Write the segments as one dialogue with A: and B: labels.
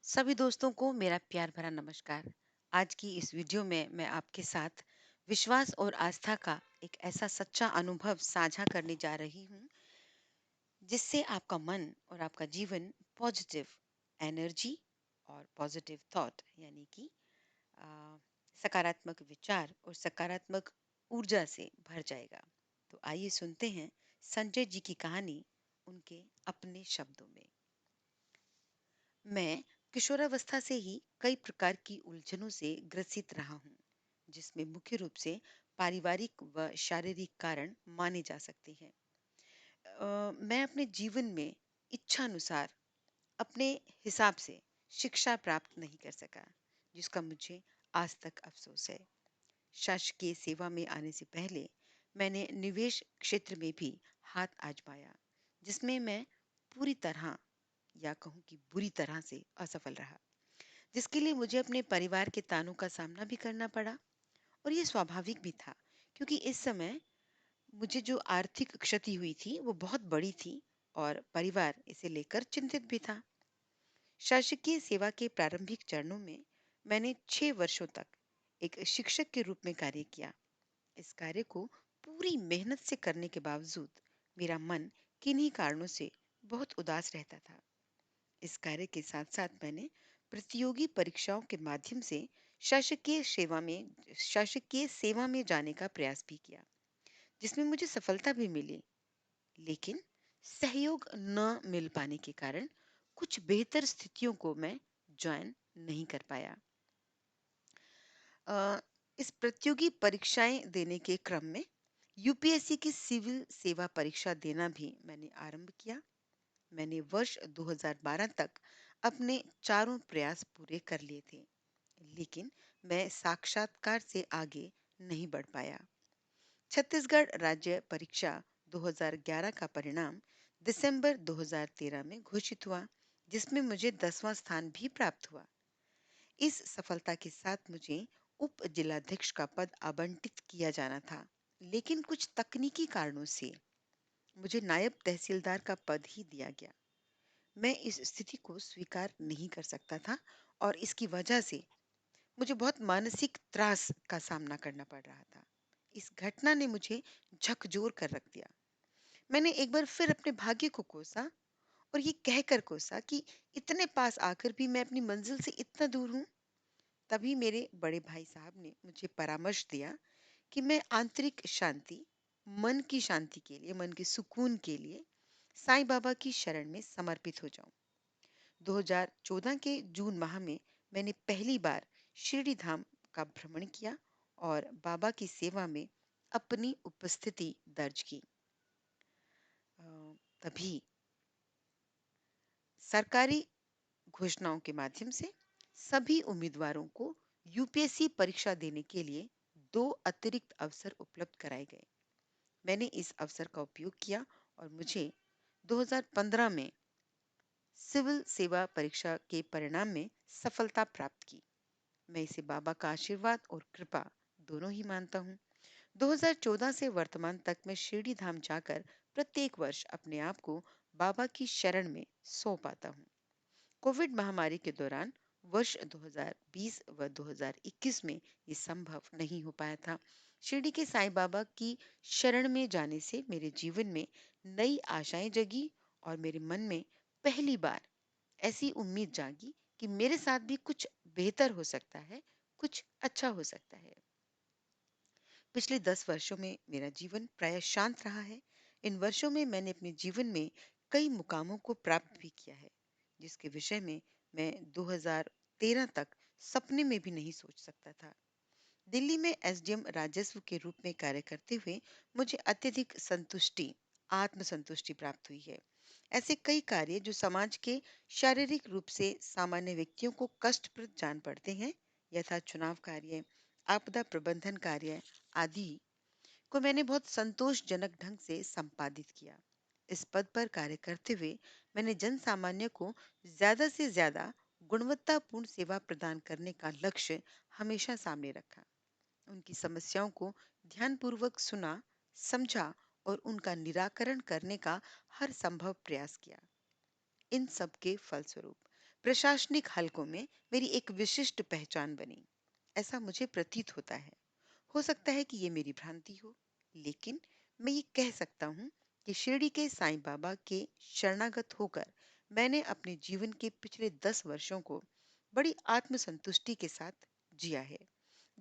A: सभी दोस्तों को मेरा प्यार भरा नमस्कार। आज की इस वीडियो में मैं आपके साथ विश्वास और आस्था का एक ऐसा सच्चा अनुभव साझा करने जा रही हूँ जिससे आपका मन और आपका जीवन पॉजिटिव एनर्जी और पॉजिटिव थॉट यानी कि आ, सकारात्मक विचार और सकारात्मक ऊर्जा से भर जाएगा। तो आइए सुनते हैं संजय जी की कहानी उनके अपने शब्दों में। मैं किशोरावस्था से ही कई प्रकार की उलझनों से ग्रसित रहा हूँ, जिसमें मुख्य रूप से पारिवारिक व शारीरिक कारण माने जा सकते हैं। मैं अपने जीवन में इच्छा अनुसार अपने हिसाब से शिक्षा प्राप्त नहीं कर सका, जिसका मुझे आज तक अफसोस है। शासकीय सेवा में आने से पहले मैंने निवेश क्षेत्र में भी हाथ आजमाया, जिसमें मैं पूरी तरह या कहूँ कि बुरी तरह से असफल रहा, जिसके लिए मुझे अपने परिवार के तानों का सामना भी करना पड़ा। और ये स्वाभाविक भी था, क्योंकि इस समय मुझे जो आर्थिक क्षति हुई थी वो बहुत बड़ी थी और परिवार इसे लेकर चिंतित भी था। शासकीय सेवा के प्रारंभिक चरणों में मैंने 6 वर्षों तक एक शिक्षक के रूप में कार्य किया। इस कार्य को पूरी मेहनत से करने के बावजूद मेरा मन किन्हीं कारणों से बहुत उदास रहता था। इस कार्य के साथ साथ मैंने प्रतियोगी परीक्षाओं के माध्यम से शासकीय सेवा में जाने का प्रयास भी किया, जिसमें मुझे सफलता भी मिली। लेकिन सहयोग न मिल पाने के कारण कुछ बेहतर स्थितियों को मैं ज्वाइन नहीं कर पाया। अ, इस प्रतियोगी परीक्षाएं देने के क्रम में यूपीएससी की सिविल सेवा परीक्षा देना भी मैंने आरंभ किया। मैंने वर्ष 2012 तक अपने चारों प्रयास पूरे कर लिए थे, लेकिन मैं साक्षात्कार से आगे नहीं बढ़ पाया। छत्तीसगढ़ राज्य परीक्षा 2011 का परिणाम दिसंबर 2013 में घोषित हुआ, जिसमें मुझे 10वां स्थान भी प्राप्त हुआ। इस सफलता के साथ मुझे उप जिलाध्यक्ष का पद आवंटित किया जाना था, लेकिन कुछ तकनीकी कारणों से मुझे नायब तहसीलदार का पद ही दिया गया। मैं इस स्थिति को स्वीकार नहीं कर सकता था और इसकी वजह से मुझे बहुत मानसिक त्रास का सामना करना पड़ रहा था। इस घटना ने मुझे झकझोर कर रख दिया। मैंने एक बार फिर अपने भाग्य को कोसा और ये कहकर कोसा कि इतने पास आकर भी मैं अपनी मंजिल से इतना दूर हूँ। तभी मेरे बड़े भाई साहब ने मुझे परामर्श दिया कि मैं आंतरिक शांति, मन की शांति के लिए, मन के सुकून के लिए साईं बाबा की शरण में समर्पित हो जाऊं। 2014 के जून माह में मैंने पहली बार शिरडी धाम का भ्रमण किया और बाबा की सेवा में अपनी उपस्थिति दर्ज की। अ, तभी सरकारी घोषणाओं के माध्यम से सभी उम्मीदवारों को यूपीएससी परीक्षा देने के लिए 2 अतिरिक्त अवसर उपलब्ध कराए गए। मैंने इस अवसर का उपयोग किया और मुझे 2015 में सिविल सेवा परीक्षा के परिणाम में सफलता प्राप्त की। मैं इसे बाबा का आशीर्वाद और कृपा दोनों ही मानता हूँ। 2014 से वर्तमान तक मैं शिरडी धाम जाकर प्रत्येक वर्ष अपने आप को बाबा की शरण में सौंप पाता हूँ। कोविड महामारी के दौरान वर्ष 2020 व 2021 में ये संभव नहीं हो पाया था। शिरडी के साईं बाबा की शरण में जाने से मेरे जीवन में नई आशाएं जगी और मेरे मन में पहली बार ऐसी उम्मीद जागी कि मेरे साथ भी कुछ बेहतर हो सकता है, कुछ अच्छा हो सकता है। पिछले 10 वर्षों में मेरा जीवन प्राय शांत रहा है। इन वर्षों में मैंने अपने जीवन में कई मुकामों को प्राप्त भी किया है, जिसके विषय में मैं 2013 तक सपने में भी नहीं सोच सकता था। दिल्ली में एसडीएम राजस्व के रूप में कार्य करते हुए मुझे अत्यधिक संतुष्टि, आत्मसंतुष्टि प्राप्त हुई है। ऐसे कई कार्य जो समाज के शारीरिक रूप से सामान्य व्यक्तियों को कष्टप्रद जान पड़ते हैं, यथा चुनाव कार्य, आपदा प्रबंधन कार्य आदि को मैंने बहुत संतोषजनक ढंग से संपादित किया। इस पद पर कार्य करते हुए मैंने जन सामान्य को ज्यादा से ज्यादा गुणवत्तापूर्ण सेवा प्रदान करने का लक्ष्य हमेशा सामने रखा। उनकी समस्याओं को ध्यानपूर्वक सुना, समझा और उनका निराकरण करने का हर संभव प्रयास किया। इन सब के फलस्वरूप प्रशासनिक हलकों में मेरी एक विशिष्ट पहचान बनी, ऐसा मुझे प्रतीत होता है। हो सकता है कि ये मेरी भ्रांति हो, लेकिन मैं ये कह सकता हूँ कि शिरडी के साईं बाबा के शरणागत होकर मैंने अपने जीवन के पिछले 10 वर्षों को बड़ी आत्मसंतुष्टि के साथ जिया है।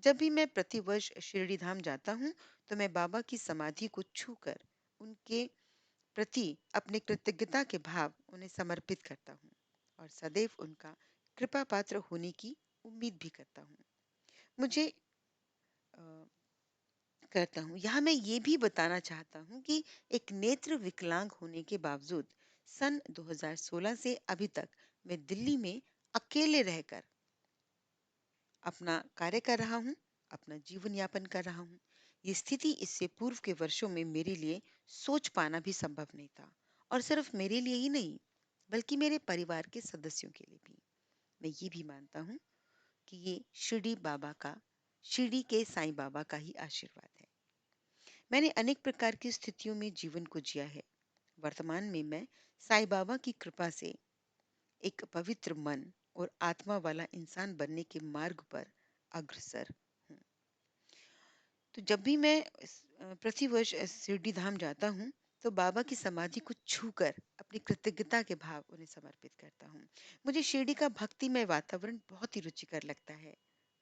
A: जब भी मैं प्रतिवर्ष शिरडी धाम जाता हूँ, तो मैं बाबा की समाधि को छूकर उनके प्रति अपने कृतज्ञता के भाव उन्हें समर्पित करता हूँ और सदैव उनका कृपा पात्र होने की उम्मीद भी करता हूँ। मुझे अ, करता हूँ। यहाँ मैं ये भी बताना चाहता हूँ कि एक नेत्र विकलांग होने के बावजूद सन 2016 से अभी तक मैं दिल्ली में अकेले रहकर अपना कार्य कर रहा हूँ, अपना जीवन यापन कर रहा हूँ। ये स्थिति इससे पूर्व के वर्षों में मेरे लिए सोच पाना भी संभव नहीं था, और सिर्फ मेरे लिए ही नहीं, बल्कि मेरे परिवार के सदस्यों के लिए भी। मैं ये भी मानता हूँ कि ये शिरडी के साईं बाबा का ही आशीर्वाद है। मैंने अनेक प्रकार की स्थितियों में जीवन को जिया है। वर्तमान में मैं साईं बाबा की कृपा से एक पवित्र मन और आत्मा वाला इंसान बनने के मार्ग पर अग्रसर हूँ। तो जब भी मैं प्रतिवर्ष शिरडी धाम जाता हूँ, तो बाबा की समाधि को छूकर अपनी कृतज्ञता के भाव उन्हें समर्पित करता हूँ। मुझे शिरडी का भक्तिमय वातावरण बहुत ही रुचिकर लगता है।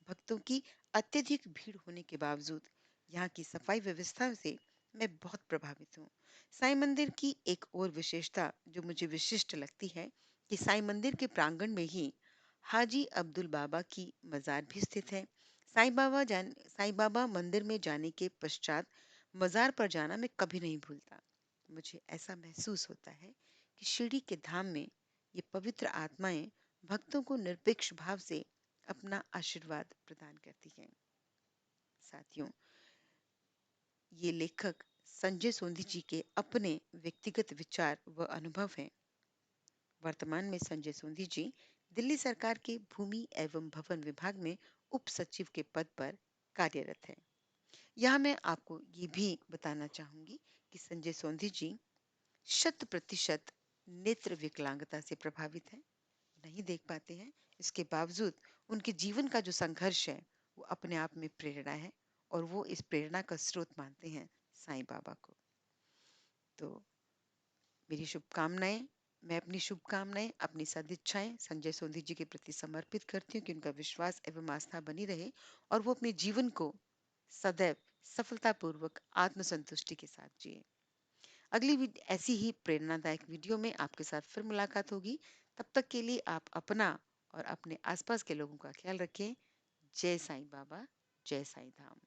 A: भक्तों की अत्यधिक भीड़ होने के बावजूद यहाँ की सफाई व्यवस्था से मैं बहुत प्रभावित हूँ। साईं मंदिर की एक और विशेषता जो मुझे विशिष्ट लगती है कि साईं मंदिर के प्रांगण में ही हाजी अब्दुल बाबा की मजार भी स्थित है। साईं बाबा मंदिर में जाने के पश्चात मजार पर जाना मैं कभी नहीं भूलता। मुझे ऐसा महसूस होता है कि शिरडी के धाम में ये पवित्र आत्माएं भक्तों को निरपेक्ष भाव से अपना आशीर्वाद प्रदान करती हैं। साथियों, ये लेखक संजय सोंधी जी के अपने व्यक्तिगत विचार व अनुभव हैं। वर्तमान में संजय सोंधी जी दिल्ली सरकार के भूमि एवं भवन विभाग में उप सचिव के पद पर कार्यरत हैं। यहाँ मैं आपको ये भी बताना चाहूंगी कि संजय सोंधी जी 100% नेत्र विकलांगता से प्रभावित हैं, नहीं देख पाते हैं। इसके बावजूद उनके जीवन का जो संघर्ष है वो अपने आप में प्रेरणा है, और वो इस प्रेरणा का स्रोत मानते हैं साईं बाबा को। तो मेरी शुभकामनाएं मैं अपनी शुभकामनाएं, अपनी सदिच्छाएं संजय सोंधी जी के प्रति समर्पित करती हूँ कि उनका विश्वास एवं आस्था बनी रहे और वो अपने जीवन को सदैव सफलतापूर्वक आत्मसंतुष्टि के साथ जिए। ऐसी ही प्रेरणादायक वीडियो में आपके साथ फिर मुलाकात होगी। तब तक के लिए आप अपना और अपने आसपास के लोगों का ख्याल रखें। जय साईं बाबा, जय साईं धाम।